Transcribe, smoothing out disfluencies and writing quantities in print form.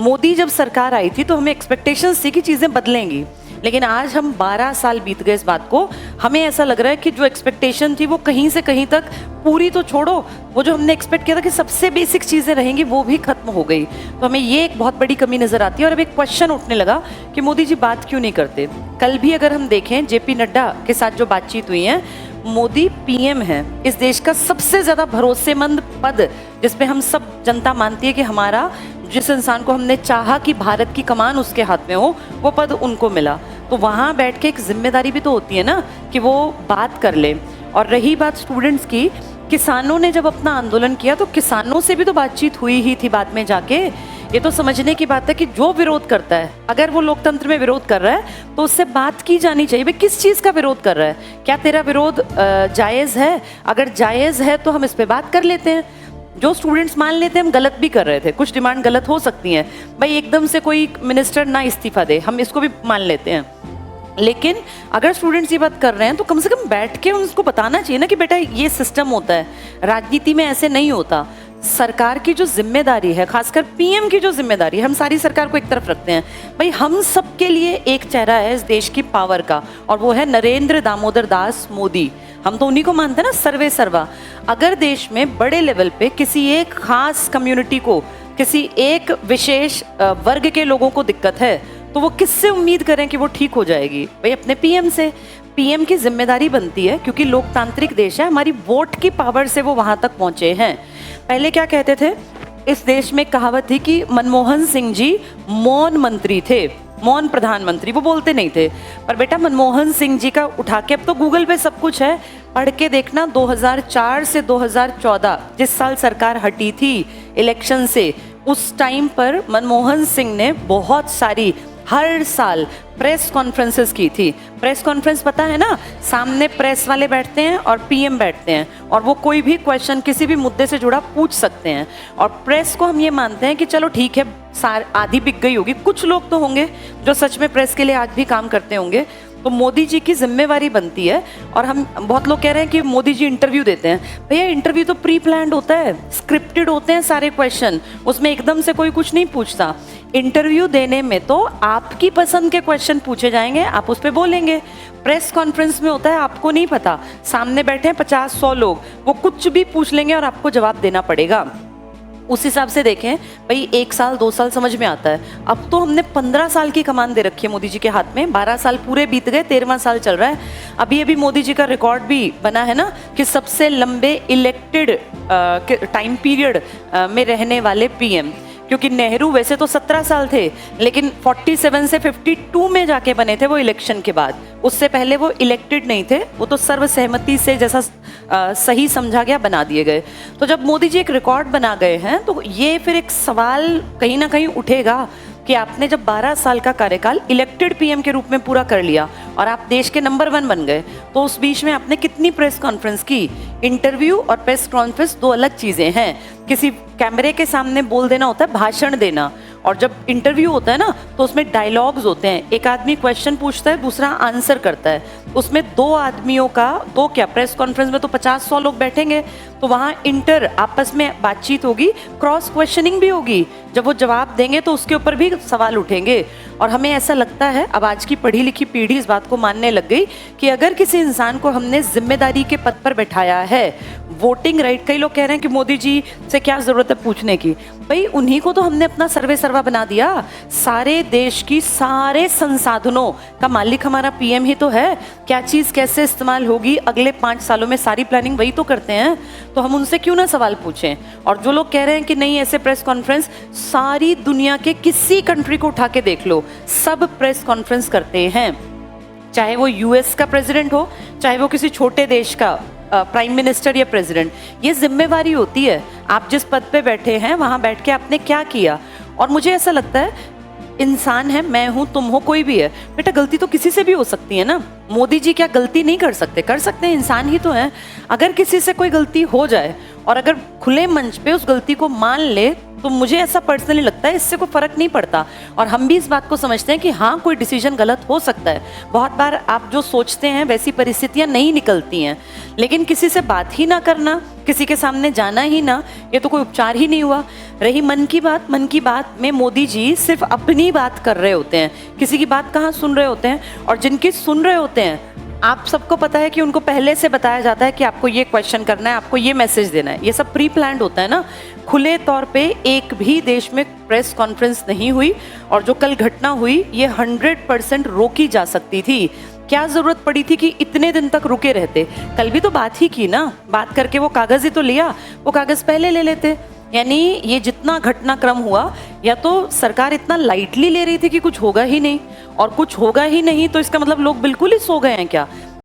मोदी जब सरकार आई थी तो हमें एक्सपेक्टेशंस थी कि चीज़ें बदलेंगी, लेकिन आज हम 12 साल बीत गए इस बात को, हमें ऐसा लग रहा है कि जो एक्सपेक्टेशन थी वो कहीं से कहीं तक पूरी तो छोड़ो, वो जो हमने एक्सपेक्ट किया था कि सबसे बेसिक चीज़ें रहेंगी वो भी खत्म हो गई। तो हमें ये एक बहुत बड़ी कमी नज़र आती है और अब एक क्वेश्चन उठने लगा कि मोदी जी बात क्यों नहीं करते। कल भी अगर हम देखें जेपी नड्डा के साथ जो बातचीत हुई है, मोदी पीएम है, इस देश का सबसे ज़्यादा भरोसेमंद पद जिसपे हम सब जनता मानती है कि हमारा, जिस इंसान को हमने चाहा कि भारत की कमान उसके हाथ में हो, वो पद उनको मिला। तो वहाँ बैठ के एक जिम्मेदारी भी तो होती है ना कि वो बात कर ले। और रही बात स्टूडेंट्स की, किसानों ने जब अपना आंदोलन किया तो किसानों से भी तो बातचीत हुई ही थी बाद में जाके। ये तो समझने की बात है कि जो विरोध करता है, अगर वो लोकतंत्र में विरोध कर रहा है तो उससे बात की जानी चाहिए। भाई किस चीज़ का विरोध कर रहा है, क्या तेरा विरोध जायज़ है? अगर जायज़ है तो हम इस पर बात कर लेते हैं। जो स्टूडेंट्स मान लेते हैं हम गलत भी कर रहे थे, कुछ डिमांड गलत हो सकती हैं, भाई एकदम से कोई मिनिस्टर ना इस्तीफा दे, हम इसको भी मान लेते हैं। लेकिन अगर स्टूडेंट्स ये बात कर रहे हैं तो कम से कम बैठ के उनको बताना चाहिए ना कि बेटा ये सिस्टम होता है, राजनीति में ऐसे नहीं होता। सरकार की जो जिम्मेदारी है, खासकर पीएम की जो जिम्मेदारी है, हम सारी सरकार को एक तरफ रखते हैं, भाई हम सब के लिए एक चेहरा है इस देश की पावर का, और वो है नरेंद्र दामोदर दास मोदी। हम तो उन्हीं को मानते हैं ना, सर्वे सर्वा। अगर देश में बड़े लेवल पे किसी एक खास कम्युनिटी को, किसी एक विशेष वर्ग के लोगों को दिक्कत है तो वो किससे उम्मीद करें कि वो ठीक हो जाएगी? भाई अपने पीएम से। पीएम की जिम्मेदारी बनती है, क्योंकि लोकतांत्रिक देश है, हमारी वोट की पावर से वो वहां तक पहुंचे हैं। पहले क्या कहते थे, इस देश में कहावत थी कि मनमोहन सिंह जी मौन मंत्री थे, मौन प्रधानमंत्री, वो बोलते नहीं थे। पर बेटा मनमोहन सिंह जी का उठा के, अब तो गूगल पे सब कुछ है, पढ़ के देखना, 2004 से 2014 जिस साल सरकार हटी थी इलेक्शन से, उस टाइम पर मनमोहन सिंह ने बहुत सारी, हर साल प्रेस कॉन्फ्रेंसेस की थी। प्रेस कॉन्फ्रेंस पता है ना, सामने प्रेस वाले बैठते हैं और पीएम बैठते हैं और वो कोई भी क्वेश्चन किसी भी मुद्दे से जुड़ा पूछ सकते हैं। और प्रेस को हम ये मानते हैं कि चलो ठीक है, आधी बिक गई होगी, कुछ लोग तो होंगे जो सच में प्रेस के लिए आज भी काम करते होंगे। तो मोदी जी की जिम्मेवारी बनती है। और हम, बहुत लोग कह रहे हैं कि मोदी जी इंटरव्यू देते हैं, भैया इंटरव्यू तो प्री प्लान्ड होता है, स्क्रिप्टेड होते हैं सारे क्वेश्चन, उसमें एकदम से कोई कुछ नहीं पूछता। इंटरव्यू देने में तो आपकी पसंद के क्वेश्चन पूछे जाएंगे, आप उस पर बोलेंगे। प्रेस कॉन्फ्रेंस में होता है, आपको नहीं पता, सामने बैठे हैं 50-100 लोग, वो कुछ भी पूछ लेंगे और आपको जवाब देना पड़ेगा। उस हिसाब से देखें, भाई 1 साल 2 साल समझ में आता है। अब तो हमने 15 साल की कमान दे रखी है मोदी जी के हाथ में, 12 साल पूरे बीत गए, 13वां साल चल रहा है। अभी मोदी जी का रिकॉर्ड भी बना है ना कि सबसे लंबे इलेक्टेड टाइम पीरियड में रहने वाले पीएम, क्योंकि नेहरू वैसे तो 17 साल थे, लेकिन 47 से 52 में जाके बने थे वो इलेक्शन के बाद। उससे पहले वो इलेक्टेड नहीं थे, वो तो सर्वसहमति से, जैसा सही समझा गया, बना दिए गए। तो जब मोदी जी एक रिकॉर्ड बना गए हैं तो ये फिर एक सवाल कहीं ना कहीं उठेगा कि आपने जब 12 साल का कार्यकाल इलेक्टेड पीएम के रूप में पूरा कर लिया और आप देश के नंबर 1 बन गए, तो उस बीच में आपने कितनी प्रेस कॉन्फ्रेंस की? इंटरव्यू और प्रेस कॉन्फ्रेंस 2 अलग चीज़ें हैं। किसी कैमरे के सामने बोल देना होता है भाषण देना, और जब इंटरव्यू होता है ना तो उसमें डायलॉग्स होते हैं, एक आदमी क्वेश्चन पूछता है, दूसरा आंसर करता है, उसमें 2 आदमियों का, दो क्या, प्रेस कॉन्फ्रेंस में तो 50-100 लोग बैठेंगे, तो वहाँ आपस में बातचीत होगी, क्रॉस क्वेश्चनिंग भी होगी, जब वो जवाब देंगे तो उसके ऊपर भी सवाल उठेंगे। और हमें ऐसा लगता है, अब आज की पढ़ी लिखी पीढ़ी इस बात को मानने लग गई कि अगर किसी इंसान को हमने जिम्मेदारी के पद पर बैठाया है, वोटिंग राइट, कई लोग कह रहे हैं कि मोदी जी से क्या जरूरत है पूछने की, भाई उन्हीं को तो हमने अपना सर्वे सर्वा बना दिया, सारे देश की सारे संसाधनों का मालिक हमारा पीएम ही तो है। क्या चीज़ कैसे इस्तेमाल होगी अगले 5 सालों में, सारी प्लानिंग वही तो करते हैं, तो हम उनसे क्यों ना सवाल पूछें। और जो लोग कह रहे हैं कि नहीं ऐसे प्रेस कॉन्फ्रेंस, सारी दुनिया के किसी कंट्री को उठा के देख लो, सब प्रेस कॉन्फ्रेंस करते हैं, चाहे वो यूएस का प्रेसिडेंट हो, चाहे वो किसी छोटे देश का प्राइम मिनिस्टर या प्रेसिडेंट। ये जिम्मेवारी होती है, आप जिस पद पे बैठे हैं वहाँ बैठ के आपने क्या किया। और मुझे ऐसा लगता है, इंसान है, मैं हूँ, तुम हो, कोई भी है, बेटा गलती तो किसी से भी हो सकती है ना। मोदी जी क्या गलती नहीं कर सकते? कर सकते हैं, इंसान ही तो हैं। अगर किसी से कोई गलती हो जाए और अगर खुले मंच पे उस गलती को मान ले तो मुझे ऐसा पर्सनली लगता है इससे कोई फर्क नहीं पड़ता। और हम भी इस बात को समझते हैं कि हाँ, कोई डिसीजन गलत हो सकता है। बहुत बार आप जो सोचते हैं वैसी परिस्थितियां नहीं निकलती हैं, लेकिन किसी से बात ही ना करना, किसी के सामने जाना ही ना, ये तो कोई उपचार ही नहीं हुआ। रही मन की बात में मोदी जी सिर्फ अपनी बात कर रहे होते हैं, किसी की बात कहाँ सुन रहे होते हैं। और जिनकी सुन रहे होते हैं, आप सबको पता है कि उनको पहले से बताया जाता है कि आपको ये क्वेश्चन करना है, आपको ये मैसेज देना है। ये सब प्री प्लान्ड होता है ना। खुले तौर पे एक भी देश में प्रेस कॉन्फ्रेंस नहीं हुई, और जो कल घटना हुई ये 100% रोकी जा सकती थी। क्या जरूरत पड़ी थी कि इतने दिन तक रुके रहते? कल भी तो बात ही की ना, बात करके वो कागज ही तो लिया, वो कागज पहले ले लेते। यानी ये जितना घटनाक्रम हुआ, या तो सरकार इतना लाइटली ले रही थी कि कुछ होगा ही नहीं, और कुछ होगा ही नहीं तो इसका मतलब लोग बिल्कुल ही सो गए हैं क्या?